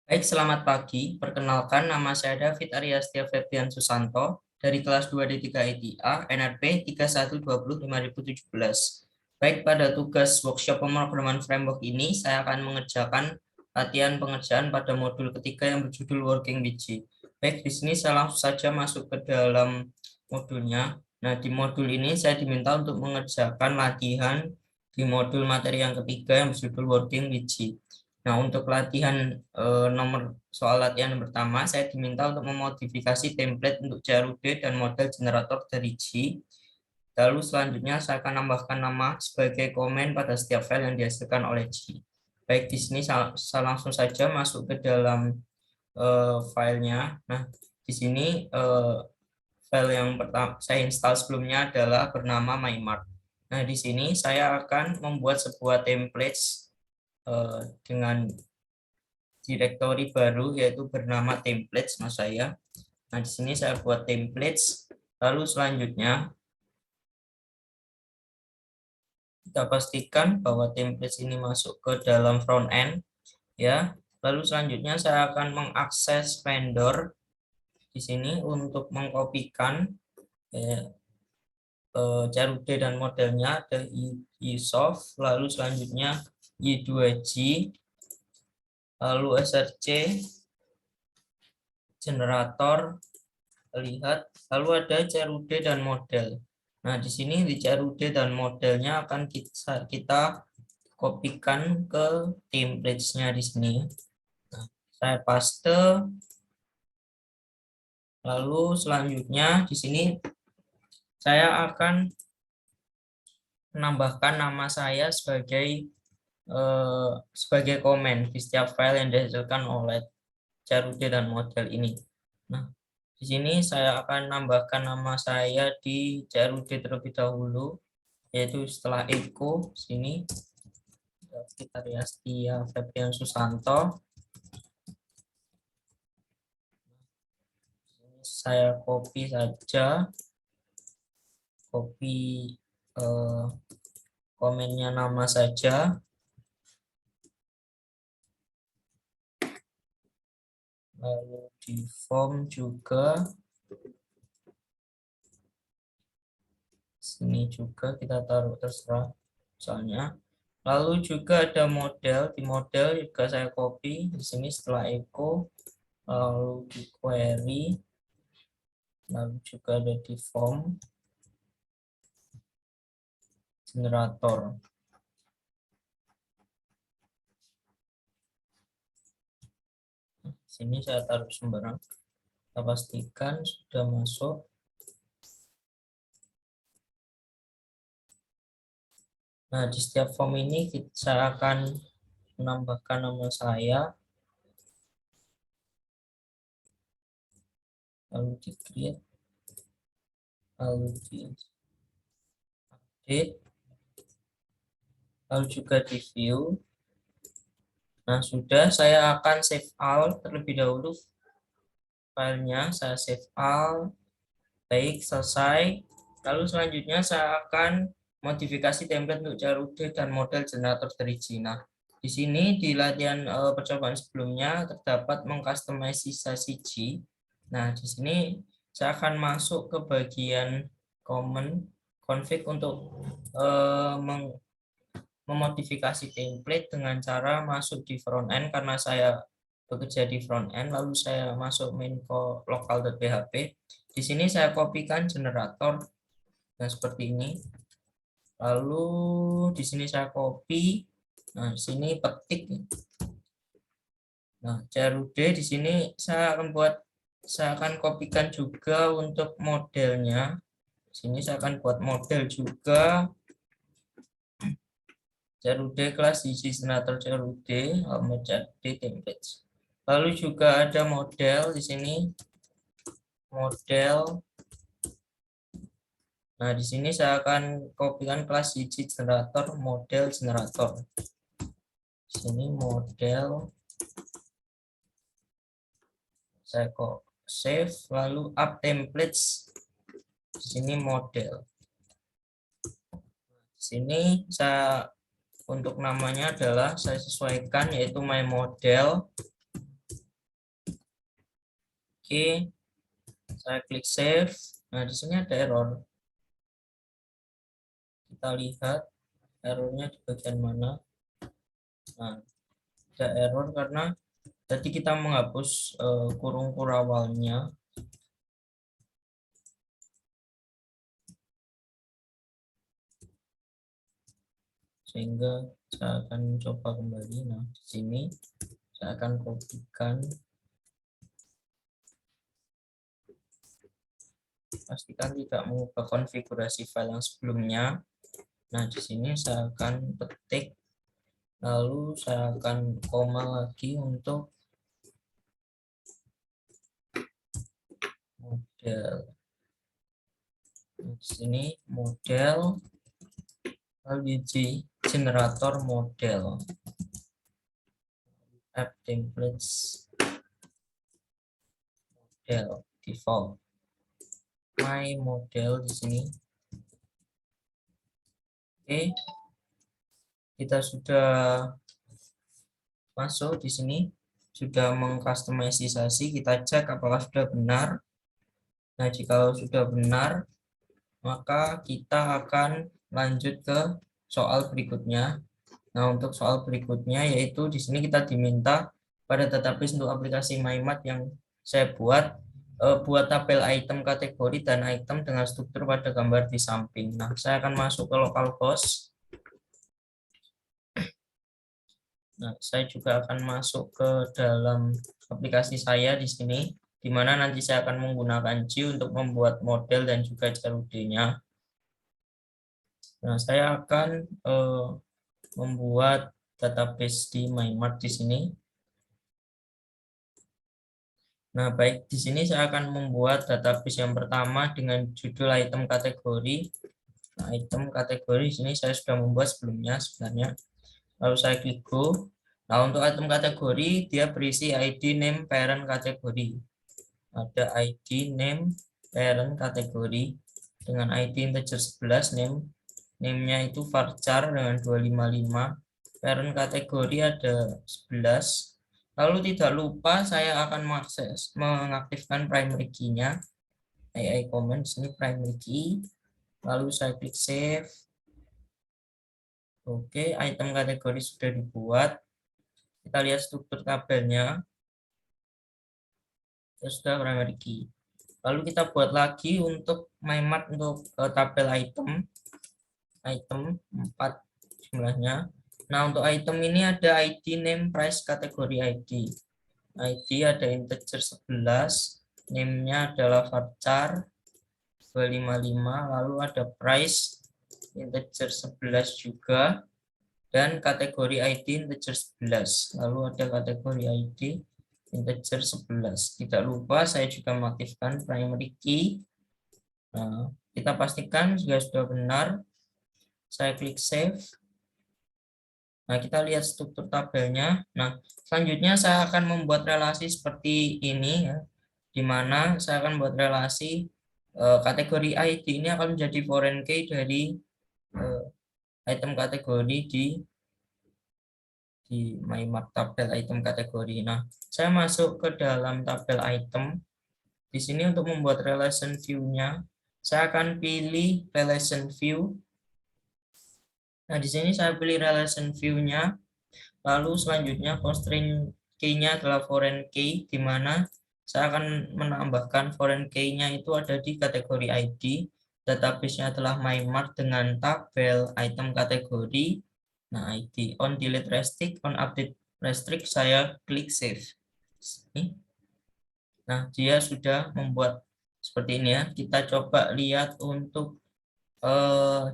Baik, selamat pagi. Perkenalkan, nama saya David Aryastia Febrian Susanto dari kelas 2D3 ITA NRP 31205017. Baik, pada tugas workshop pemrograman framework ini, saya akan mengerjakan latihan pengerjaan pada modul ketiga yang berjudul Working with G. Baik, di sini saya langsung saja masuk ke dalam modulnya. Nah, di modul ini saya diminta untuk mengerjakan latihan di modul materi yang ketiga yang berjudul Working with G. Nah, untuk latihan soal latihan yang pertama, saya diminta untuk memodifikasi template untuk CRUD dan model generator dari G. Lalu selanjutnya saya akan nambahkan nama sebagai komen pada setiap file yang dihasilkan oleh G. Baik, di sini saya langsung saja masuk ke dalam filenya. Nah, di sini file yang pertama saya install sebelumnya adalah bernama MyMart. Nah, di sini saya akan membuat sebuah template dengan direktori baru yaitu bernama templates mas saya. Nah, di sini saya buat templates. Lalu selanjutnya kita pastikan bahwa templates ini masuk ke dalam front end ya. Lalu selanjutnya saya akan mengakses vendor di sini untuk mengkopikan ya, CRUD dan modelnya ada iSoft, lalu selanjutnya Y2G, lalu SRC generator, lihat, lalu ada CRUD dan model. Nah, di sini di CRUD dan modelnya akan kita kopikan ke templates-nya di sini. Nah, saya paste. Lalu selanjutnya di sini saya akan menambahkan nama saya sebagai komen di setiap file yang dihasilkan oleh CRUD dan model ini. Nah, di sini saya akan nambahkan nama saya di CRUD terlebih dahulu, yaitu setelah echo sini David Aryastia Febrian Susanto. Saya copy saja, copy komennya nama saja. Lalu di form juga sini juga kita taruh terserah soalnya. Lalu juga ada model, di model juga saya copy di sini setelah echo, lalu di query, lalu juga ada di form generator. Sini saya taruh sembarang, kita pastikan sudah masuk. Nah, di setiap form ini saya akan menambahkan nama saya, lalu di create, lalu di update, lalu juga di view. Nah, sudah, saya akan save all terlebih dahulu filenya, saya save all. Baik, selesai. Lalu selanjutnya saya akan modifikasi template untuk CRUD dan model generator dari Cina. Di sini di latihan percobaan sebelumnya terdapat mengkustomisasi G. Nah, di sini saya akan masuk ke bagian common config untuk memodifikasi template dengan cara masuk di front end karena saya bekerja di front end, lalu saya masuk main local.php. Di sini saya kopikan generator dan seperti ini. Lalu di sini saya copy. Nah, di sini petik. Nah, CRUD di sini saya akan kopikan juga untuk modelnya. Di sini saya akan buat model juga. CRUD kelas isi generator CRUD menjadi template. Lalu juga ada model di sini. Model. Nah, di sini saya akan kopikan kelas isi generator model generator. Di sini model. Saya kok save lalu up templates. Di sini model. Di sini untuk namanya adalah saya sesuaikan yaitu my model. Oke, saya klik save. Nah, di sini ada error. Kita lihat errornya di bagian mana. Nah, ada error karena tadi kita menghapus kurung kur awalnya. Sehingga saya akan coba kembali. Nah, di sini saya akan kopikan. Pastikan tidak mengubah konfigurasi file yang sebelumnya. Nah, di sini saya akan ketik, lalu saya akan koma lagi untuk model. Di sini model, lalu di generator model, app templates, model default, my model di sini. Oke, kita sudah masuk di sini, sudah mengkustomisasi. Kita cek apakah sudah benar. Nah, jika sudah benar, maka kita akan lanjut ke soal berikutnya. Nah, untuk soal berikutnya yaitu di sini kita diminta pada database untuk aplikasi MyMat yang saya buat tabel item kategori dan item dengan struktur pada gambar di samping. Nah, saya akan masuk ke localhost. Nah, saya juga akan masuk ke dalam aplikasi saya di sini, di mana nanti saya akan menggunakan G untuk membuat model dan juga CRUD-nya. Nah, saya akan membuat database di MyMart di sini. Nah, baik, di sini saya akan membuat database yang pertama dengan judul item kategori. Nah, item kategori di sini saya sudah membuat sebelumnya sebenarnya. Lalu saya klik go. Nah, untuk item kategori dia berisi ID, name, parent kategori. Ada ID, name, parent kategori dengan ID integer 11, name-nya itu varchar dengan 255. Parent kategori ada 11. Lalu tidak lupa saya akan mengaktifkan primary key-nya. AI command di sini primary key. Lalu saya klik save. Oke, item kategori sudah dibuat. Kita lihat struktur tabelnya. Ya sudah primary key. Lalu kita buat lagi untuk MyMart untuk tabel item. Item 4 jumlahnya. Nah, untuk item ini ada ID, name, price, kategori ID. ID ada integer 11, name-nya adalah varchar 255, lalu ada price integer 11 juga, dan kategori ID integer 11, lalu ada kategori ID integer 11. Tidak lupa saya juga mengaktifkan primary key. Nah, kita pastikan jika sudah benar, saya klik save. Nah, kita lihat struktur tabelnya. Nah, selanjutnya saya akan membuat relasi seperti ini ya, di mana saya akan membuat relasi kategori ID ini akan menjadi foreign key dari item kategori di MyMart tabel item kategori. Nah, saya masuk ke dalam tabel item. Di sini untuk membuat relation view-nya, saya akan pilih relation view. Nah, di sini saya pilih relation view-nya. Lalu selanjutnya constraint key-nya adalah foreign key, di mana saya akan menambahkan foreign key-nya itu ada di kategori ID. Database-nya adalah MyMart dengan tabel item kategori. Nah, ID on delete restrict, on update restrict, saya klik save. Nah, dia sudah membuat seperti ini ya. Kita coba lihat untuk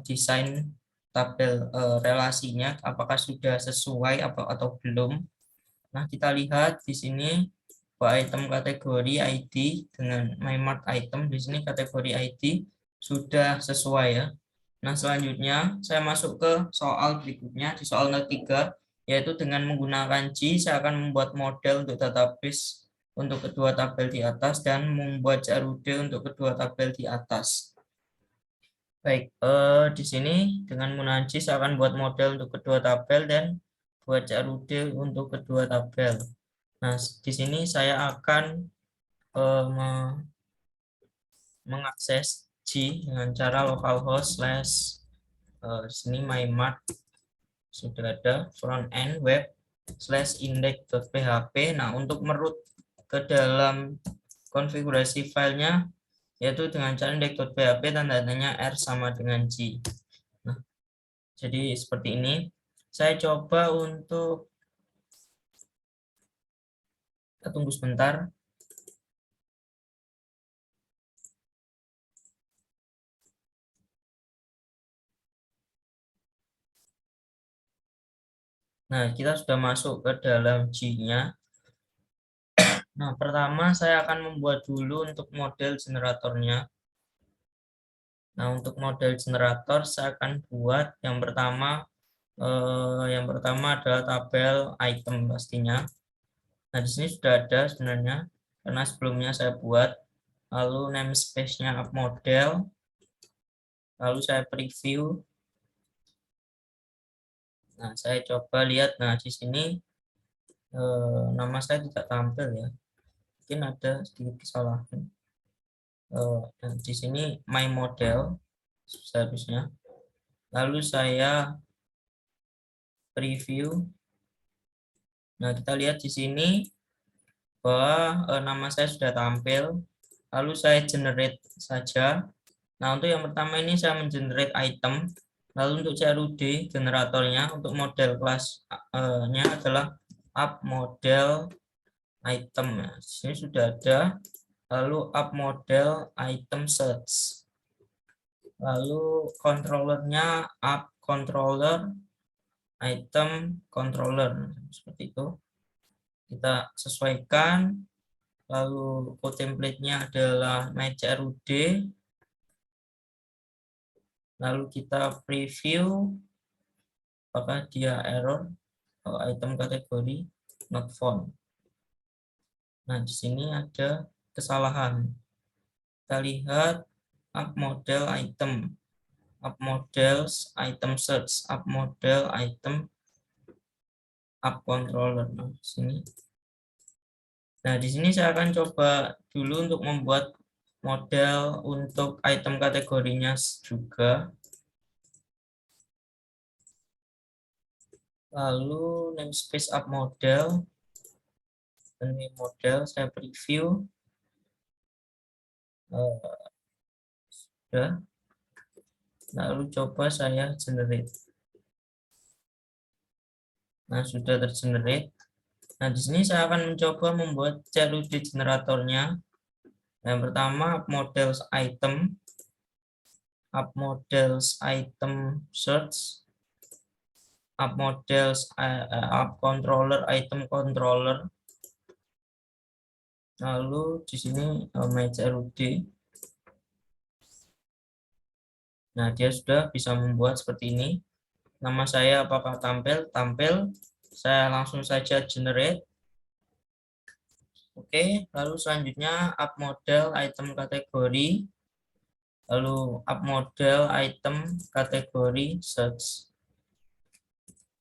desain tabel relasinya apakah sudah sesuai atau belum. Nah, kita lihat di sini bahwa item kategori ID dengan MyMart item di sini kategori ID sudah sesuai ya. Nah, selanjutnya saya masuk ke soal berikutnya di soal 03, yaitu dengan menggunakan G saya akan membuat model untuk database untuk kedua tabel di atas dan membuat CRUD untuk kedua tabel di atas. Baik, di sini dengan menggunakan G saya akan buat model untuk kedua tabel dan buat CRUD untuk kedua tabel. Nah, di sini saya akan mengakses G dengan cara localhost slash sini mymart sudah ada front end web slash index.php. Nah, untuk merut ke dalam konfigurasi filenya yaitu dengan cara index.php tandanya R sama dengan G. Nah, jadi seperti ini. Saya coba untuk kita tunggu sebentar. Nah, kita sudah masuk ke dalam G-nya. Nah, pertama saya akan membuat dulu untuk model generatornya. Nah, untuk model generator saya akan buat yang pertama adalah tabel item pastinya. Nah, di sini sudah ada sebenarnya karena sebelumnya saya buat. Lalu namespace-nya up model. Lalu saya preview. Nah, saya coba lihat. Nah, di sini nama saya tidak tampil ya. Mungkin ada sedikit kesalahan. Nah, di sini my model seharusnya. Lalu saya preview. Nah, kita lihat di sini bahwa nama saya sudah tampil. Lalu saya generate saja. Nah, untuk yang pertama ini saya mengenerate item. Lalu untuk CRUD generatornya untuk model kelasnya adalah up model item. Nah, di sini sudah ada. Lalu up model item search. Lalu controllernya up controller item controller. Seperti itu. Kita sesuaikan. Lalu code template-nya adalah myCRUD. Lalu kita preview apakah dia error item kategori not found. Nah, di sini ada kesalahan. Kita lihat up model item, up models item search, up model item up controller. Nah, di sini. Nah, di sini saya akan coba dulu untuk membuat model untuk item kategorinya juga. Lalu namespace up model. Ini model saya preview. Sudah. Lalu coba saya generate. Nah, sudah tergenerate. Nah, di sini saya akan mencoba membuat CRUD generatornya. Yang pertama models item, up models item search, up models up controller item controller. Lalu di sini myCRUD. Nah, dia sudah bisa membuat seperti ini. Nama saya apakah tampil? Tampil. Saya langsung saja generate. Oke, lalu selanjutnya up model item kategori. Lalu up model item kategori search.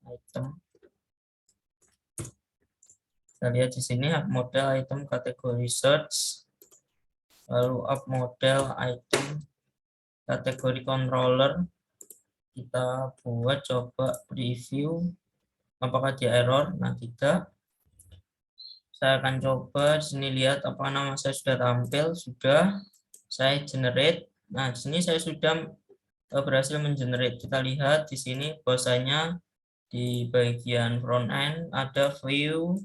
Item. Kita lihat di sini up model item kategori search. Lalu up model item kategori controller. Kita buat coba preview apakah dia error. Nah, tidak. Saya akan coba di sini lihat apa nama saya sudah tampil, sudah saya generate. Nah, di sini saya sudah berhasil mengenerate. Kita lihat di sini bahwasanya di bagian front end ada view,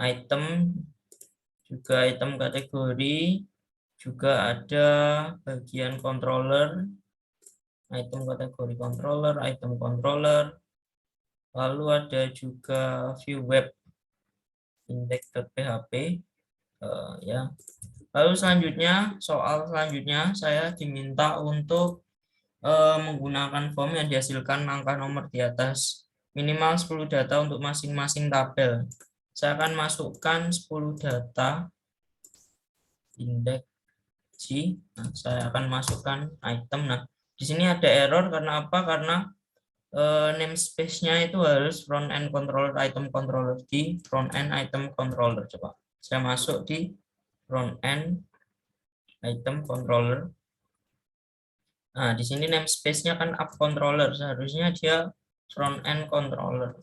item, juga item kategori, juga ada bagian controller, item kategori controller, item controller, lalu ada juga view web index.php ya. Lalu selanjutnya soal selanjutnya saya diminta untuk menggunakan form yang dihasilkan angka nomor di atas minimal 10 data untuk masing-masing tabel. Saya akan masukkan 10 data indeks G. Nah, saya akan masukkan item. Nah, di sini ada error karena apa? Karena namespace-nya itu harus front end controller item controller di front end item controller. Coba saya masuk di front end item controller. Nah, di sini namespace-nya kan app controller, seharusnya dia front end controller.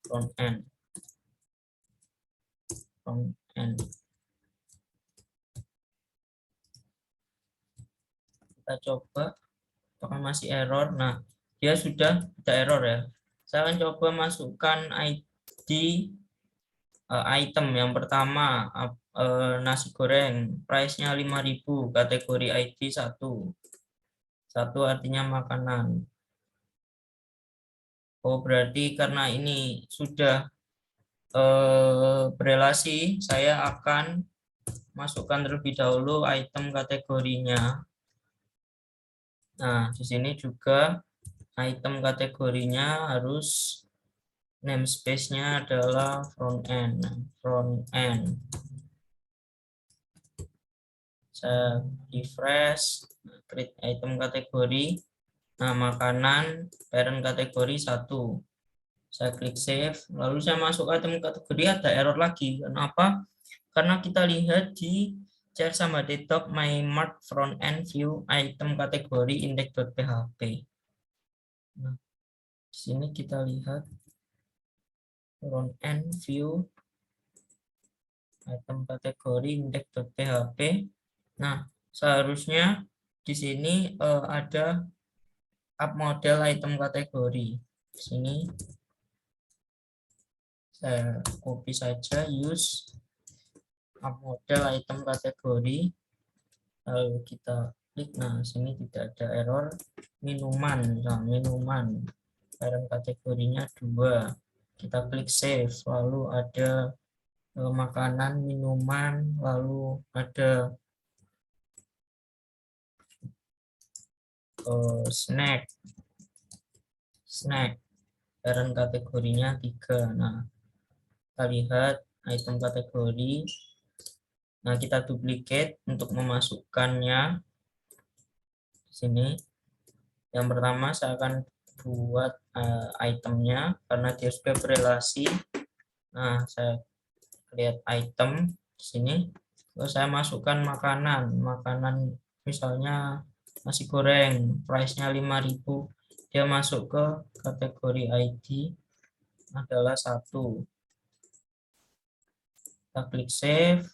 Front end. Front end. Kita coba, apakah masih error? Nah, dia sudah ada error ya. Saya akan coba masukkan ID item yang pertama, nasi goreng, price-nya 5.000, kategori ID 1. 1 artinya makanan. Oh, berarti karena ini sudah berelasi, saya akan masukkan terlebih dahulu item kategorinya. Nah, di sini juga item kategorinya harus namespace-nya adalah front end. Front end. Saya refresh, create item kategori. Nah, makanan parent kategori 1. Saya klik save, lalu saya masuk item kategori, ada error lagi. Kenapa? Karena kita lihat di share sama desktop my mart front end view item kategori index.php. Nah, di sini kita lihat front end view item kategori index.php. Nah, seharusnya di sini ada up model item kategori. Di sini saya copy saja, use up model item kategori, lalu kita klik. Nah, sini tidak ada error. Minuman, nah, minuman parent kategorinya 2. Kita klik save, lalu ada makanan, minuman, lalu ada snack parent kategorinya 3. Nah, kita lihat item kategori. Nah, kita duplicate untuk memasukkannya di sini. Yang pertama saya akan buat itemnya karena dia sudah berelasi. Nah, saya lihat item di sini. Terus saya masukkan makanan misalnya nasi goreng, price-nya 5.000. Dia masuk ke kategori ID adalah 1. Kita klik save.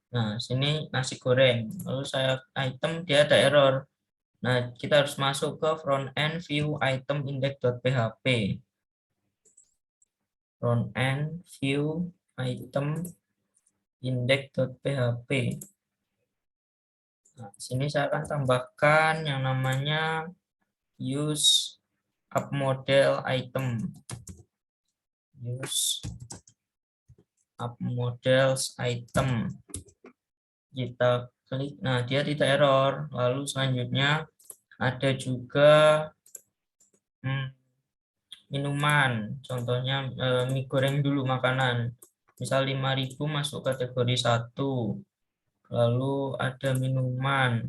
Nah, sini nasi goreng. Lalu saya item, dia ada error. Nah, kita harus masuk ke front end view item index.php. Front end view item index.php. Nah, sini saya akan tambahkan yang namanya use up model item. Use up models item. Kita klik, nah dia tidak error. Lalu selanjutnya ada juga minuman, contohnya mie goreng dulu makanan. Misal 5.000 masuk kategori 1. Lalu ada minuman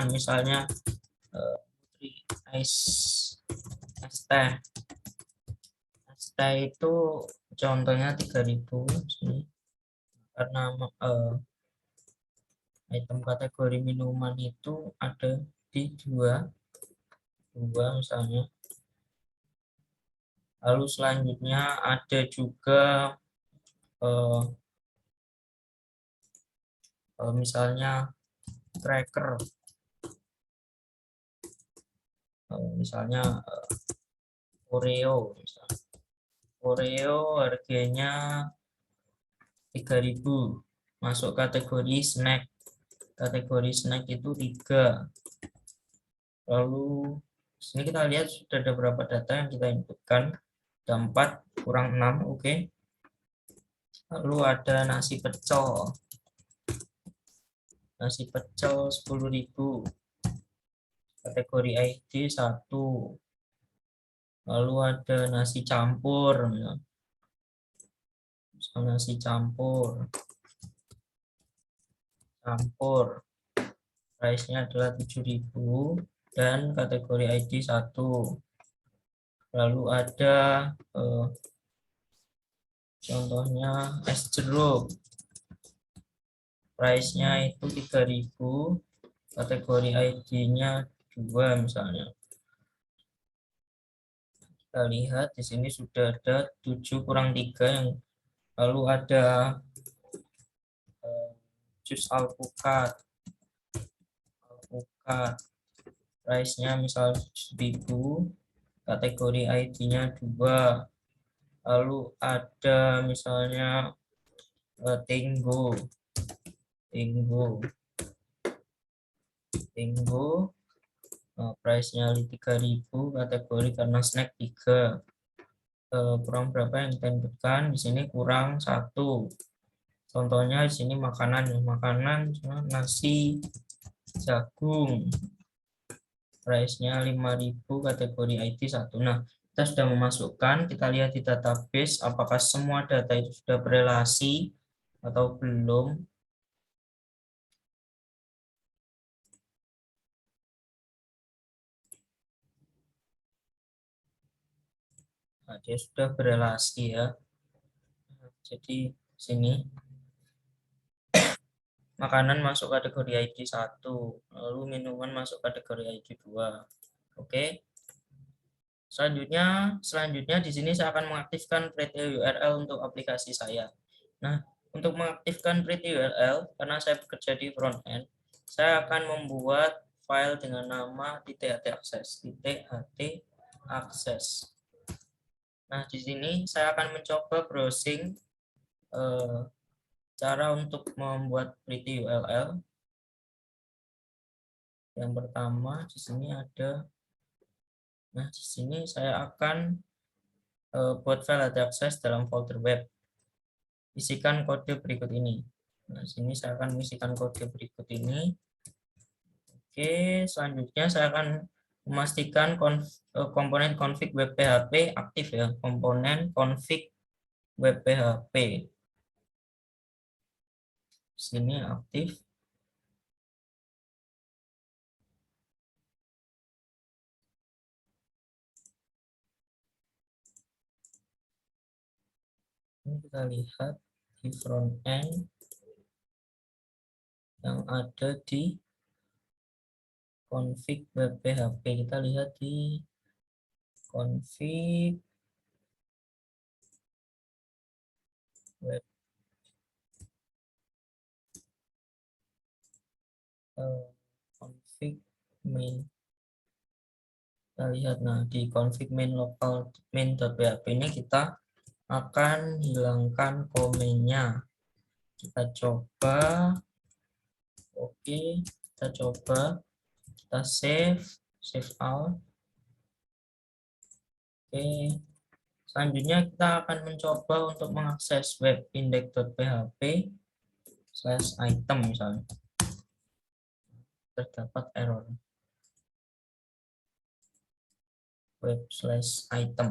misalnya es teh. Es teh itu contohnya 3.000 karena item kategori minuman itu ada di 2 misalnya. Lalu selanjutnya ada juga misalnya cracker, misalnya Oreo. Oreo harganya 3.000, masuk kategori snack. Kategori snack itu 3. Lalu sini kita lihat sudah ada berapa data yang kita inputkan. Ada 4 kurang 6, oke. Lalu ada nasi pecel. Nasi pecel 10.000. Kategori ID 1. Lalu ada nasi campur. Nasi campur. Price-nya adalah 7.000 dan kategori ID 1. Lalu ada contohnya es jeruk, price-nya itu 3.000, kategori ID-nya 2 misalnya. Kita lihat di sini sudah ada 7 kurang 3 yang lalu ada jus alpukat, price-nya misal 1.000, kategori ID-nya 2. Lalu ada misalnya Tinggo, price-nya 3.000, kategori karena snack 3. Kurang berapa yang ditembakkan? Di sini kurang 1. Contohnya di sini makanan nasi jagung, price-nya 5.000, kategori ID 1. Nah, kita sudah memasukkan, kita lihat di database apakah semua data itu sudah berelasi atau belum. Nah, dia sudah berelasi ya. Jadi sini makanan masuk kategori ID 1, lalu minuman masuk kategori ID 2. Oke. Selanjutnya di sini saya akan mengaktifkan create URL untuk aplikasi saya. Nah, untuk mengaktifkan create URL, karena saya bekerja di front end, saya akan membuat file dengan nama .ht_access. Nah, di sini saya akan mencoba browsing cara untuk membuat create URL. Yang pertama di sini ada. Nah, di sini saya akan buat file .ht_access dalam folder web. Isikan kode berikut ini. Nah, sini saya akan mengisikan kode berikut ini. Oke, selanjutnya saya akan memastikan komponen config web PHP aktif ya. Komponen config web PHP. Sini aktif. Ini kita lihat di front end yang ada di config web PHP. Kita lihat di config web config main. Kita lihat, nah di config main local main.php ini kita akan hilangkan komennya. Kita coba. Oke, kita coba, kita save all. Oke, selanjutnya kita akan mencoba untuk mengakses web index.php /item misalnya. Terdapat error web /item.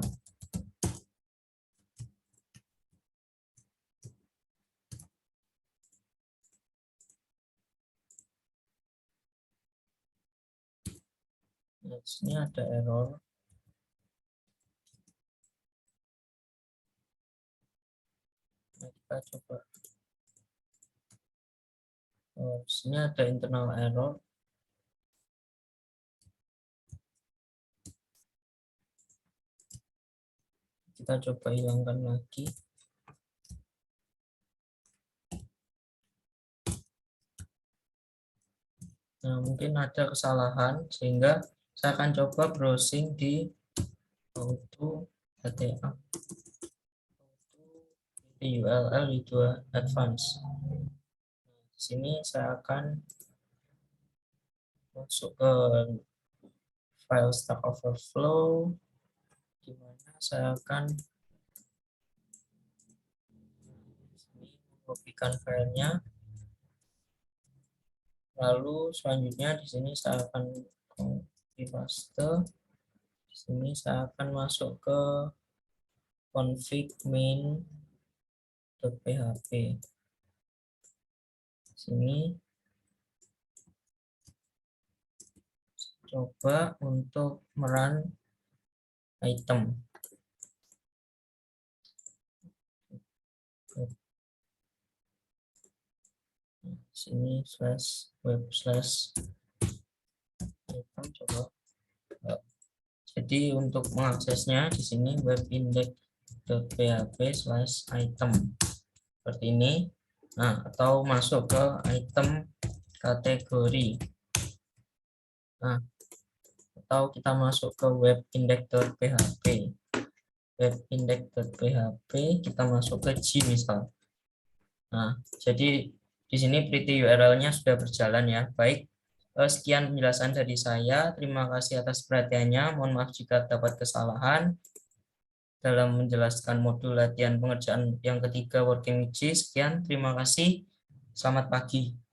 Nah, sini ada error. Nah, kita coba. Oh, sini ada internal error. Kita coba hilangkan lagi. Nah, mungkin ada kesalahan sehingga saya akan coba browsing di auto URL itu advance. Di sini saya akan masuk ke file Stack Overflow, di mana saya akan mengkopikan filenya. Lalu selanjutnya di sini saya akan copy paste. Di sini saya akan masuk ke config main.php. Sini coba untuk merun item. Sini /web/item coba. Jadi untuk mengaksesnya di sini webindex.php/item seperti ini. Nah, atau masuk ke item kategori. Nah, atau kita masuk ke webindex.php. Webindex.php kita masuk ke G misal. Nah, jadi di sini pretty URL-nya sudah berjalan ya. Baik, sekian penjelasan dari saya. Terima kasih atas perhatiannya. Mohon maaf jika dapat kesalahan dalam menjelaskan modul latihan pengerjaan yang ketiga working with G. Sekian, terima kasih. Selamat pagi.